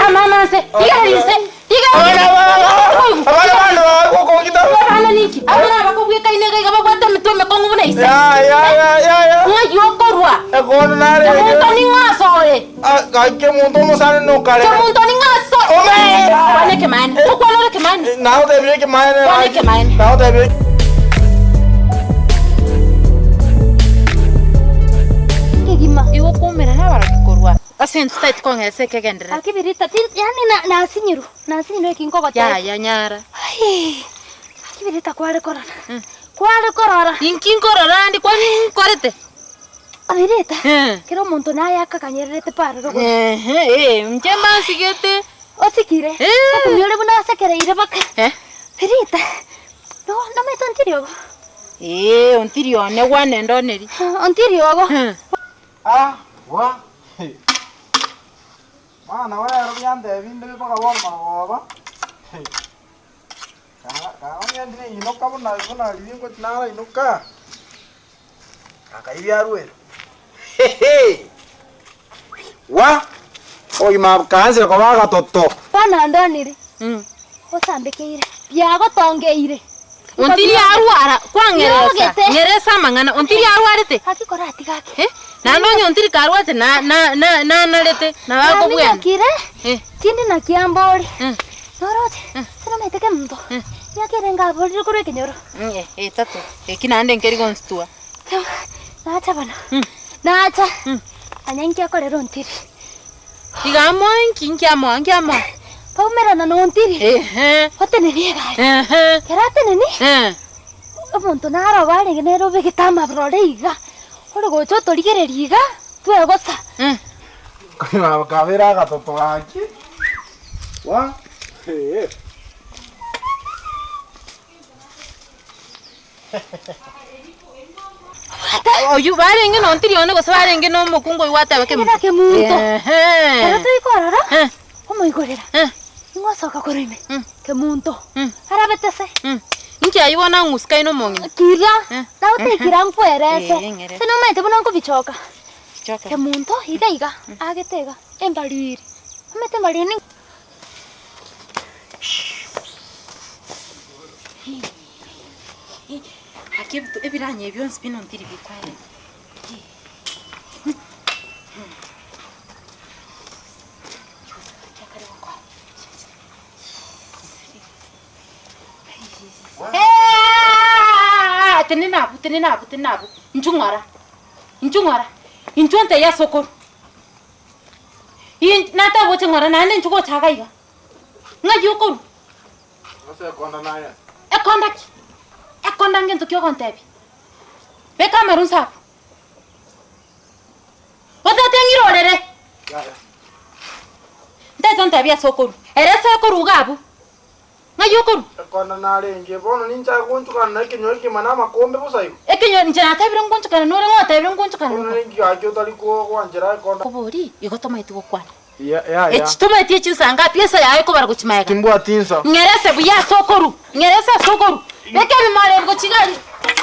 mama se. Igarese. Abana niki. Abana bakubweka inega gabagwata mitome kongu bunaise. Ya. Ngayo korwa. Ekono nare. Muntu ni ngasoe. Ke muntu musane no kare. Muntu ni ngaso. Ome. Wane ke mane. Ukwalo ke mane. Now they break mine. Wane ke mane. Now they break. Iwo kumera na barakikorwa. Asen state kongese kegendere. Akibirita yani na sinyiru. Na sinyiru kinkogo ta. Ya nyara. Ai. Akibirita kwale korora. Kwale korora. Inkin korora ndi kwani korete. Abirita. Kero muntu na yaka kanyerete paro rogo. Mchema sigete. Osikire. Akumyole buna sekereire baka. Birita. No me tontirio. Ontirio ne wane ndoneri. Ontirio. Wa. Mana wala rubyande binde baka woma baba. Ka ndine inoka buna lingo tinara inoka. Kaka ibi arwe. Wa. Oyi mabkanze ko baga totto. Pana ndoniri. Osambekeire. Yago tongeire. Ontiri arwara kwangeresa. Ngeresa mangana ontiri arwarete. Hakikora atigake. Nando nyontiri karwate na lete na wako bwana. Kire? Tindi na kiambori. Norote. Sina meteke mto. Ya kirenga bori kure kinyoro. Tato. Kinande ngeri gonstua. Naacha bana. Naacha. Anyanki akore rontiri. Igamo nkiamo. Paumera na nontiri. Hote ni niega. Kerate ni? Omuntu naro bari genero begitama broreiga. Ore gocho torigereriga. Twegosa. Kama kavera gatoto gaki. Wa. Oyu barenge no ntiri one gosa barenge no mukungo iwata bake Mira ke muntu. Pero tu ikorara. Omo ikorera. Ngosoka korime. Ke muntu. Arabetese. Inki ayibona nguska ino mongi. Kira. Naute kira mpuerese. Sino mete buna kubichoka. Choka. Ke muntu idaiga agetega embaliri. Mete mbalini. Aki ebiranye byonse bino ntiri bikwaye. Tenenabu. Njungara. Inchonte ya soko. Nata boche ngara nane nchuko chakaiga. Ngayoko. Ose konda naye. Ekonda ngento kyo kontebi. Beka marunsa. Wata tengiro rere. Ya. Nta tabia soko. Ere soko rugabu. Ngayoko. Konda nare nge bono ninja kunchuka na kinyo kimana makombe busayo. Ekinyo njana tabira ngunchukana nore ngota tabira ngunchukana. Bono ningi akyo tali ko kwanjira konda. Kobori igotoma itu kokwana. Ya. Echitoma iti chisanga piesa yawe ko barakuchimaga. Timbwa tinsa. Ngerese buya sokoru. Beke bimare bwo kigali.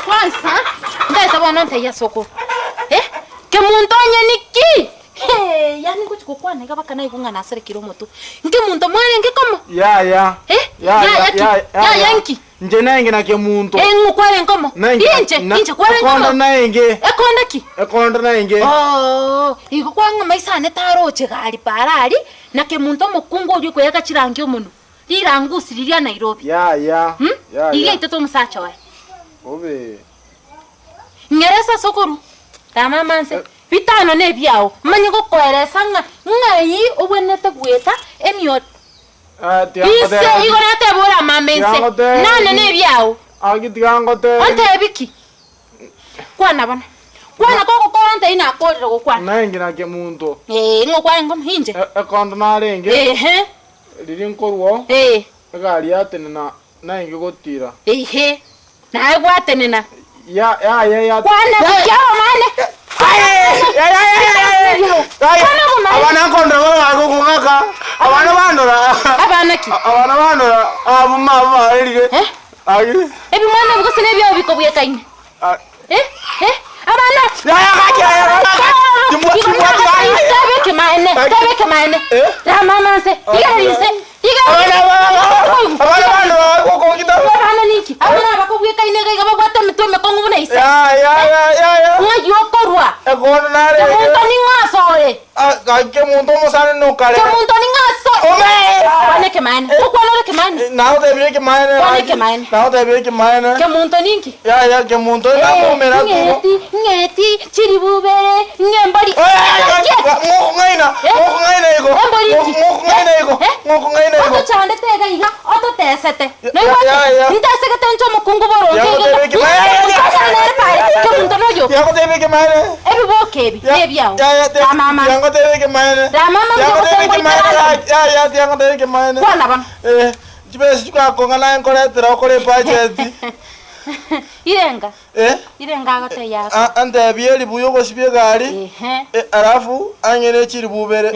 Kwanza ndahita bona nteya soko. Ke muntu niki. Yani ngo kukwana ngabaka nayi kungana asere kilomoto. Nge muntu mwana nge komo. Ya. Ya yanki. Nje nange na ke muntu. Ngukware ngomo. Inje kware ngomo. Konda nange. Ekonda ki? Ekonda nange. Igo kwanga maisane taroche gali parali na ke muntu mukungo uri ko yakachirangi umuntu. Lirangusi liria Nairobi. Ya. Iga itoto musacha wae. Obe. Ngeresa sokoru. Tama manse. Bitano ne byao. Manye ko koeresa ngayi obwenete gweta emiot. Ise igo nate bora mamense. Nane ne byao. Agitigangote. Ante biki. Kwana bana. Kwana koko konte ina kodro ko kwana. Nange na ke muntu. Ngokwa ngom hinje. Ekonda narenge. Riri nkorwo. Gari atene na nange gotira. Na gwatene na. Ya. Kwana byao mane. Abana konda bako kungaka. Abana bandora. Abana ki? Abana bandora. Mama erige. Ebi mwana bwo sene byo bikobuye kaine. Abana. Ya. Timbwa. Ke mane. Tebe ke maene. La mama se. Igerise. Abana niki. Abana bakubweka inega gabagwata mitome kongu na ise. Ya. Ngaji okorwa. Egono nare. Kemuntu ni ngasore. Kemuntu musane no kare. Kemuntu ni ngasore. Ome. Bane ke maene. Ukwano ke maene. Naho tebe ke maene. Bane ke maene. Naho tebe ke maene. Kemuntu ninki. Ya kemuntu na momera ko. Ngeti chiri bubere ngembali. Ngokungaina iko. Chande tega iga oto tesete. No iwa. Ndaseke tencho mukungu boro. Kemuntu noyo. Yango tebe ke maene. Ebi bokebi. Ebi yawo. Ya mama. Yango tebe ke maene. La mama yango tebe ke maene. Ya yango tebe ke maene. Kwana bana. Jibe sikuwa konga nkole tera okole budget. Irenga. Irenga gote yako. Ante bieli buyo ko sibye gari. Alafu anyene chiri bubere.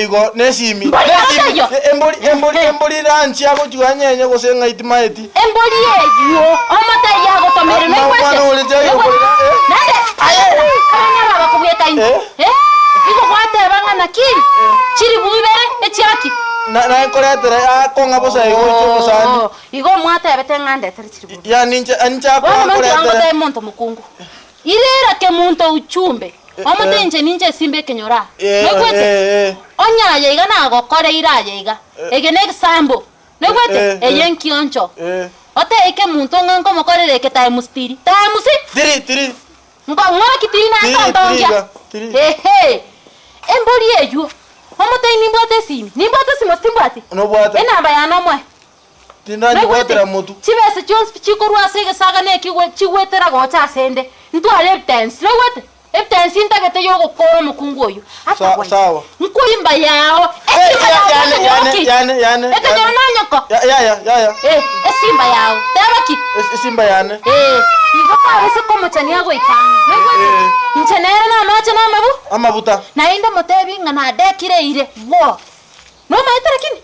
Igo nesimi. Emboli ranchi yako chuanyenye ko senga itimaiti. Emboli yeyo. Omata yako tomere no kwete. Mwana ule jayo ko. Nande. Kanya baba kubweta ino. Igo kwate banga nakiri. Chiri bubere echiaki. Na koletera konga bosa igo chosani. Igo mwate betengande tere chiri bubere. Ya ninja ko koletera. Ngote monto mukungu. Irera ke muntu uchumbe. Omote ninje simbe kenyora. Nekwete. Onyaye iga nago kore iraye iga. Egene example. Nekwete eyenki oncho. Ote ike muntu nganko mokorere ke tae mustiri. Tae musi? Tiri. Ngora kitiri na tontonja. Emboli eyo. Omote nimbote simi. Nimbote simo stimbati. No bwate. Enamba ya nomwe. Tindanje kwetera mutu. Chibese chons chikorwa sege saga ne chiwetera gocha sende. Ntwale dance. Nekwete. Evidence intagete yogo koro mukungu oyo. Sawa. Nkuimba yao. Yane. Ekanyoro nanyoko. Ya. Esimba yao. Tebaki. Esimba yane. Igo parece como chania go ikanga. Nekwete. Nchenera na macha na mabu. Amabuta. Na inde motebi ngana dekire ire. Wo. No maitera kini?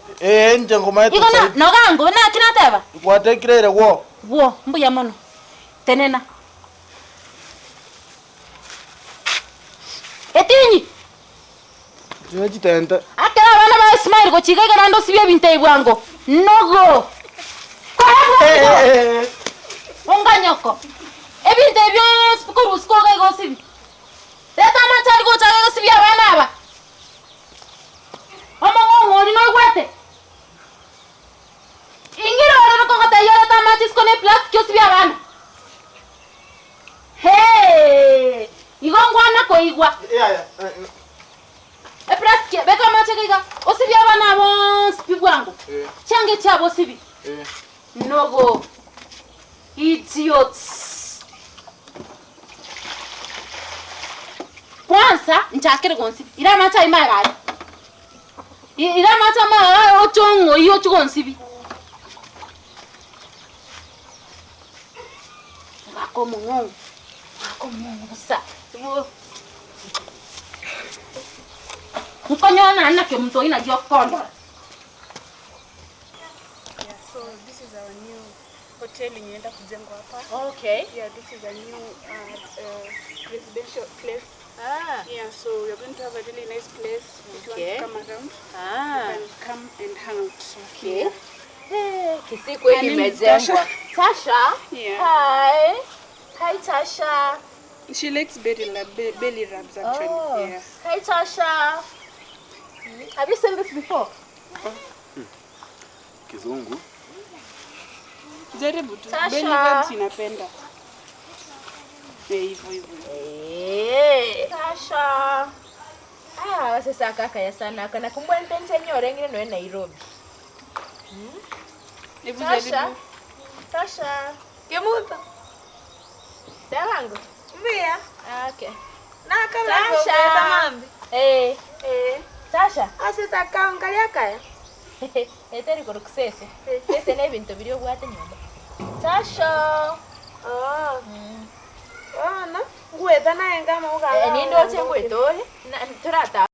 Njengo maitera. Igo na nogango na kina teba. Kwate kire ire wo. Wo, mbuya mono. Tenena. Etinyi. Tinaji tenta. Akara bana ba smile go chiga garando sibye binte ibwango. Nogo. Onganyoko. Ebinte byo spukuru skoga go sibi. Teta machari go chaga go sibi abana aba. Omongo ngori no gwete. Ingiro ora ko kata yara ta machis ko ne plastic yo sibi abana. Hey! Igongwana ko igwa. Plastic beka machega iga. Osibi abana abo sibi bwango. Change chabo sibi. Nogo. Idiots. Kwanza nchakire gonsibi. Ira macha ima gari. Ira macha ma ochongo iyo chugonsibi. Ngako mungu. Sa. Mkonyona anake mtu ina jokondo. Yeah, so this is our new hotel inaenda kujengwa hapa. Okay. Yeah, this is a new residential place. Yeah, so we're going to have a really nice place. If you want to come around, you can come and hang out. Okay. Kisiku imejengwa. Tasha. Yeah. Hi Tasha. She likes belly rubs actually. Oh. Yeah. Hi Tasha. Have you seen this before? Kizungu. Jaribu tu. Tasha. Belly rubs inapenda. Hivyo. Tasha. Sasa kaka ya sana kana kumbwente nyore ngine no Nairobi. Tasha. Tasha. Kemuta. Dawangu. Mbia. Okay. Na kama Tasha. tamambi. Tasha. Asisa kaangalia kaya. Eteri ko rukusese. Ese ne bintu biri obwate nyumba. Tasha. No. Ngwetha naye ngama uga. Ni ndo chengwe tole. Turata